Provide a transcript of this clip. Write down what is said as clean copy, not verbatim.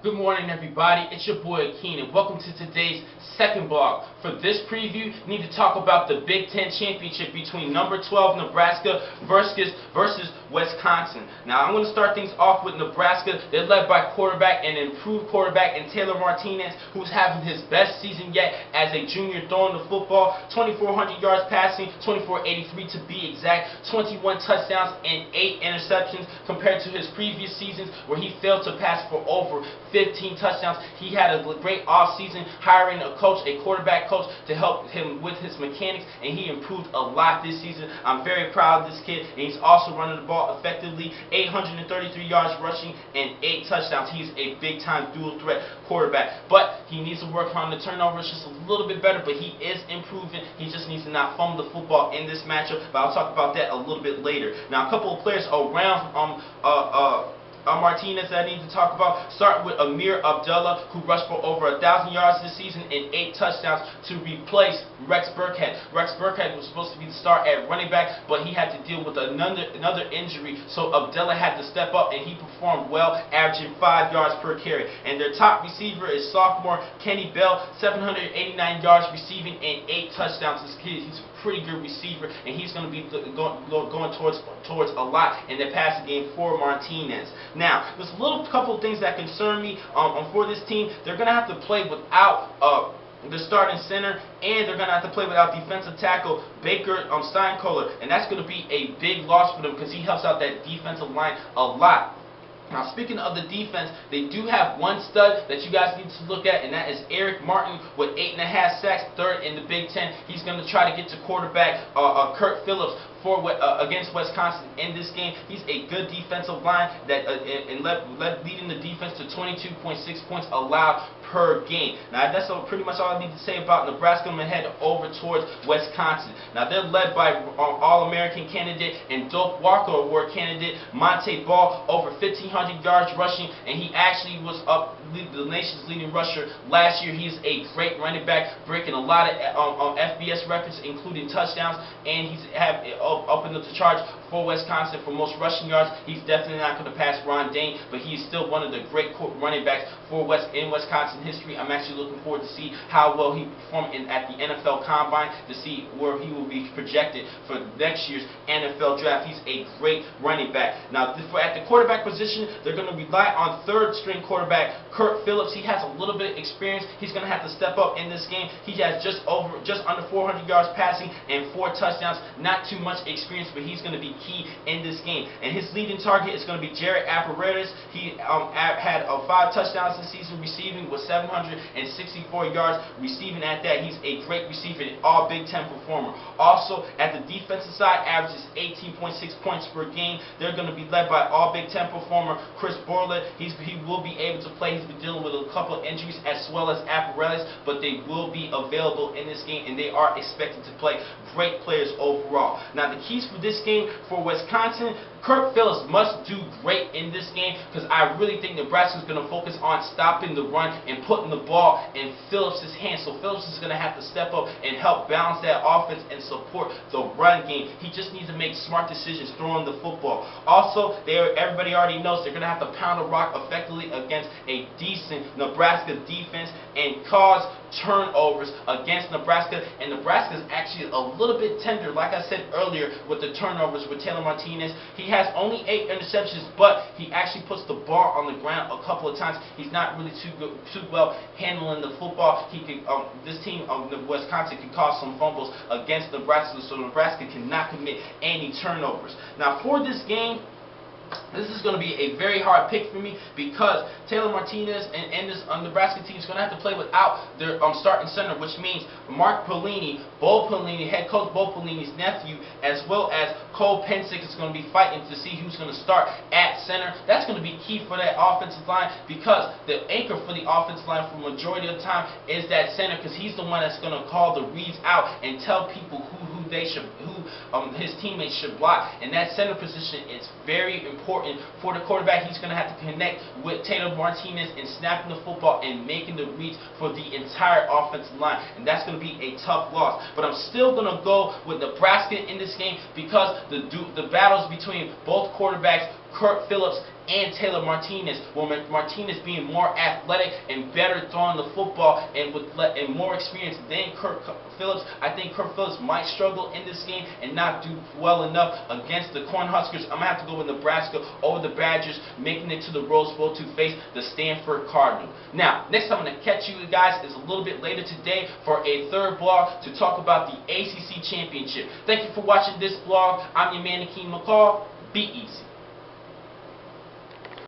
Good morning, everybody. It's your boy Keen, and welcome to today's second blog. For this preview, we need to talk about the Big Ten championship between number 12 Nebraska versus Wisconsin. Now, I'm going to start things off with Nebraska. They're led by an improved quarterback in Taylor Martinez, who's having his best season yet as a junior throwing the football. 2,400 yards passing, 2,483 to be exact, 21 touchdowns and 8 interceptions compared to his previous seasons where he failed to pass for over 15 touchdowns. He had a great offseason hiring a quarterback coach to help him with his mechanics, and he improved a lot this season. I'm very proud of this kid, and he's also running the ball effectively, 833 yards rushing and 8 touchdowns. He's a big-time dual-threat quarterback, but he needs to work on the turnovers just a little bit better, but he is improving. He just needs to not fumble the football in this matchup, but I'll talk about that a little bit later. Now, a couple of players around Martinez that I need to talk about. Starting with Amir Abdullah, who rushed for over 1,000 yards this season and 8 touchdowns to replace Rex Burkhead. Rex Burkhead was supposed to be the star at running back, but he had to deal with another injury, so Abdullah had to step up, and he performed well, averaging 5 yards per carry. And their top receiver is sophomore Kenny Bell, 789 yards receiving and 8 touchdowns. This kid, he's a pretty good receiver, and he's going to be going towards a lot in the passing game for Martinez. Now, there's a couple of things that concern me for this team. They're going to have to play without the starting center, and they're going to have to play without defensive tackle Baker Steinkohler, and that's going to be a big loss for them because he helps out that defensive line a lot. Now, speaking of the defense, they do have one stud that you guys need to look at, and that is Eric Martin with 8.5 sacks, third in the Big Ten. He's going to try to get to quarterback Kurt Phillips against Wisconsin in this game. He's a good defensive line that leading the defense to 22.6 points allowed per game. Now, that's pretty much all I need to say about Nebraska. I'm going to head over towards Wisconsin. Now, they're led by All-American candidate and Doak Walker Award candidate Monte Ball, over 1,500 yards rushing, and he actually was the nation's leading rusher last year. He's a great running back, breaking a lot of FBS records, including touchdowns, and he's up in the charge for Wisconsin for most rushing yards. He's definitely not going to pass Ron Dane, but he's still one of the great running backs in Wisconsin history. I'm actually looking forward to see how well he performed at the NFL Combine, to see where he will be projected for next year's NFL Draft. He's a great running back. Now, at the quarterback position, they're going to rely on third-string quarterback Kurt Phillips. He has a little bit of experience. He's going to have to step up in this game. He has just under 400 yards passing and 4 touchdowns. Not too much experience, but he's going to be key in this game. And his leading target is going to be Jared Apparatus. He had 5 touchdowns this season receiving with 764 yards receiving at that. He's a great receiver, an all Big Ten performer. Also, at the defensive side, averages 18.6 points per game. They're going to be led by all Big Ten performer Chris Borland. He will be able to play. He's been dealing with a couple of injuries as well as Apparatus, but they will be available in this game, and they are expected to play. Great players overall. Now, the keys for this game for Wisconsin, Kurt Phillips must do great in this game, because I really think Nebraska is going to focus on stopping the run and putting the ball in Phillips' hands. So Phillips is going to have to step up and help balance that offense and support the run game. He just needs to make smart decisions throwing the football. Also, everybody already knows they're going to have to pound the rock effectively against a decent Nebraska defense and cause turnovers against Nebraska. And Nebraska is actually a little bit tender, like I said earlier, with the turnovers with Taylor Martinez. He has only 8 interceptions, but he actually puts the ball on the ground a couple of times. He's not really too well handling the football. This team of Wisconsin can cause some fumbles against Nebraska, so Nebraska cannot commit any turnovers. Now, for this game, this is going to be a very hard pick for me, because Taylor Martinez and this Nebraska team is going to have to play without their starting center, which means Mark Pelini, head coach Bo Pelini's nephew, as well as Cole Pensick is going to be fighting to see who's going to start at center. That's going to be key for that offensive line, because the anchor for the offensive line for the majority of the time is that center, because he's the one that's going to call the reads out and tell people who his teammates should block. And that center position is very important for the quarterback. He's going to have to connect with Taylor Martinez in snapping the football and making the reads for the entire offensive line, and that's going to be a tough loss. But I'm still going to go with Nebraska in this game, because the battles between both quarterbacks, Kurt Phillips and Taylor Martinez. Well, Martinez being more athletic and better throwing the football and with more experience than Kirk Phillips, I think Kirk Phillips might struggle in this game and not do well enough against the Cornhuskers. I'm going to have to go with Nebraska over the Badgers, making it to the Rose Bowl to face the Stanford Cardinal. Now, next time I'm going to catch you guys is a little bit later today for a third blog to talk about the ACC Championship. Thank you for watching this blog. I'm your man, Akeem McCall. Be easy.